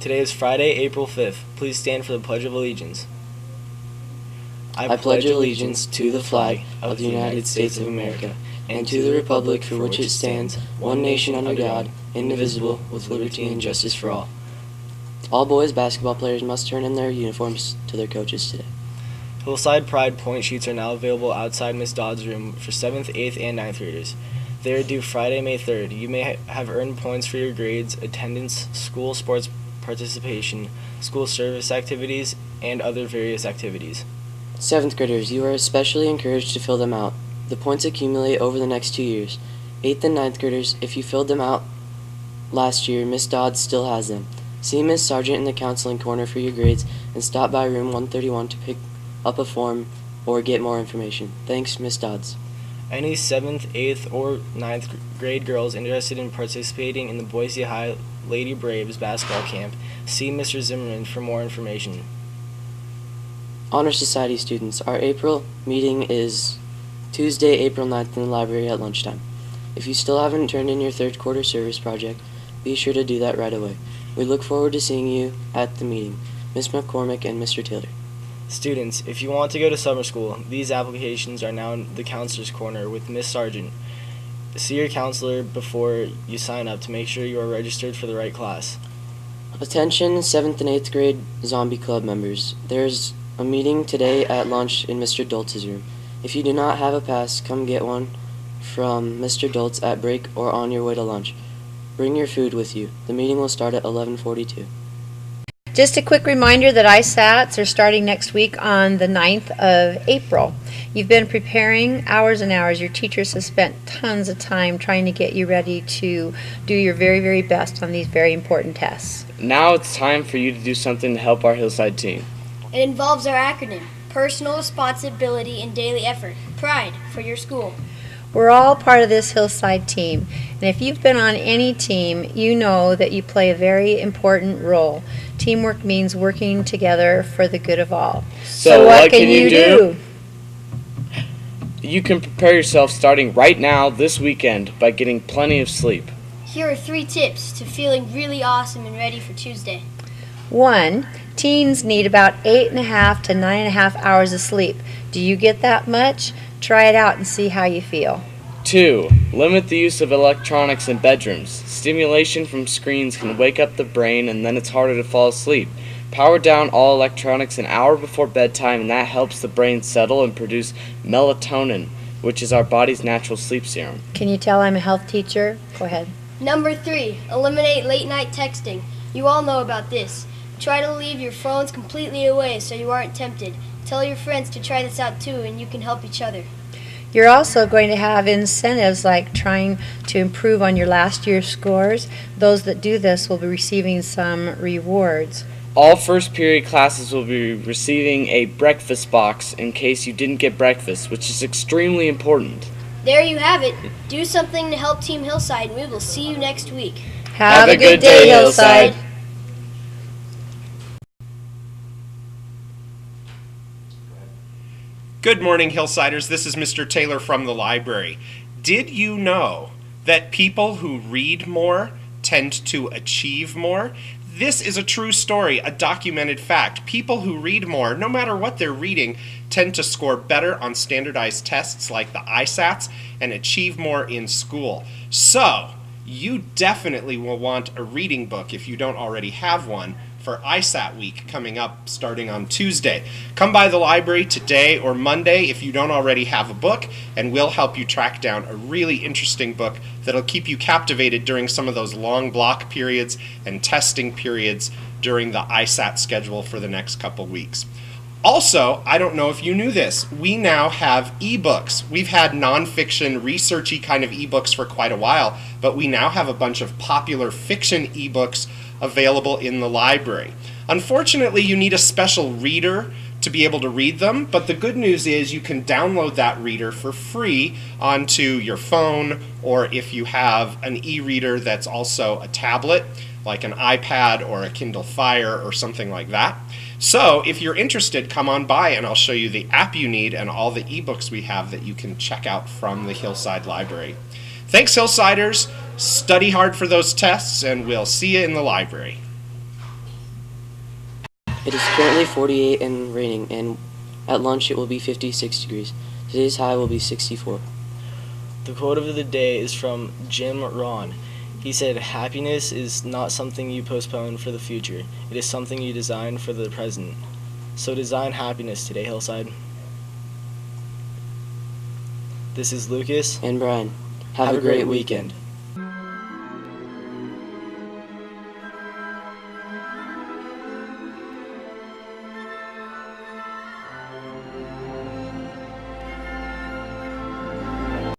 Today is Friday, April 5th. Please stand for the Pledge of Allegiance. I pledge allegiance to the flag of the United States of America and to the republic for which it stands, one nation under God, indivisible, with liberty and justice for all. All boys basketball players must turn in their uniforms to their coaches today. Hillside Pride point sheets are now available outside Miss Dodd's room for 7th, 8th, and 9th graders. They are due Friday, May 3rd. You may have earned points for your grades, attendance, school sports participation, school service activities, and other various activities. 7th graders, you are especially encouraged to fill them out. The points accumulate over the next 2 years. 8th and 9th graders, if you filled them out last year, Miss Dodd still has them. See Miss Sargent in the counseling corner for your grades and stop by room 131 to pick up a form or get more information. Thanks, Miss Dodds. Any 7th, 8th, or 9th grade girls interested in participating in the Boise High Lady Braves basketball camp, see Mr. Zimmerman for more information. Honor Society students, our April meeting is Tuesday, April 9th in the library at lunchtime. If you still haven't turned in your third quarter service project, be sure to do that right away. We look forward to seeing you at the meeting. Ms. McCormick and Mr. Taylor. Students, if you want to go to summer school, these applications are now in the counselor's corner with Miss Sargent. See your counselor before you sign up to make sure you are registered for the right class. Attention 7th and 8th grade Zombie Club members. There's a meeting today at lunch in Mr. Doltz's room. If you do not have a pass, come get one from Mr. Doltz at break or on your way to lunch. Bring your food with you. The meeting will start at 11:42. Just a quick reminder that ISATs are starting next week on the 9th of April. You've been preparing hours and hours. Your teachers have spent tons of time trying to get you ready to do your very, very best on these very important tests. Now it's time for you to do something to help our Hillside team. It involves our acronym, Personal Responsibility and Daily Effort, PRIDE, for your school. We're all part of this Hillside team, and if you've been on any team, you know that you play a very important role. Teamwork means working together for the good of all. So what can you do? You can prepare yourself starting right now this weekend by getting plenty of sleep. Here are 3 tips to feeling really awesome and ready for Tuesday. 1. Teens need about 8.5 to 9.5 hours of sleep. Do you get that much? Try it out and see how you feel. 2. Limit the use of electronics in bedrooms. Stimulation from screens can wake up the brain and then it's harder to fall asleep. Power down all electronics an hour before bedtime and that helps the brain settle and produce melatonin, which is our body's natural sleep serum. Can you tell I'm a health teacher? Go ahead. Number 3, eliminate late night texting. You all know about this. Try to leave your phones completely away so you aren't tempted. Tell your friends to try this out too and you can help each other. You're also going to have incentives like trying to improve on your last year's scores. Those that do this will be receiving some rewards. All first period classes will be receiving a breakfast box in case you didn't get breakfast, which is extremely important. There you have it. Do something to help Team Hillside and we will see you next week. Have a good day, Hillside. Good morning, Hillsiders. This is Mr. Taylor from the library. Did you know that people who read more tend to achieve more? This is a true story, a documented fact. People who read more, no matter what they're reading, tend to score better on standardized tests like the ISATs and achieve more in school. So, you definitely will want a reading book if you don't already have one for ISAT week coming up starting on Tuesday. Come by the library today or Monday if you don't already have a book, and we'll help you track down a really interesting book that'll keep you captivated during some of those long block periods and testing periods during the ISAT schedule for the next couple weeks. Also, I don't know if you knew this, we now have ebooks. We've had nonfiction, researchy kind of ebooks for quite a while, but we now have a bunch of popular fiction ebooks available in the library. Unfortunately, you need a special reader to be able to read them, but the good news is you can download that reader for free onto your phone, or if you have an e-reader that's also a tablet, like an iPad or a Kindle Fire or something like that. So if you're interested, come on by and I'll show you the app you need and all the ebooks we have that you can check out from the Hillside Library. Thanks, Hillsiders. Study hard for those tests, and we'll see you in the library. It is currently 48 and raining, and at lunch it will be 56 degrees. Today's high will be 64. The quote of the day is from Jim Rohn. He said, "Happiness is not something you postpone for the future. It is something you design for the present." So design happiness today, Hillside. This is Lucas. And Brian, have a great weekend.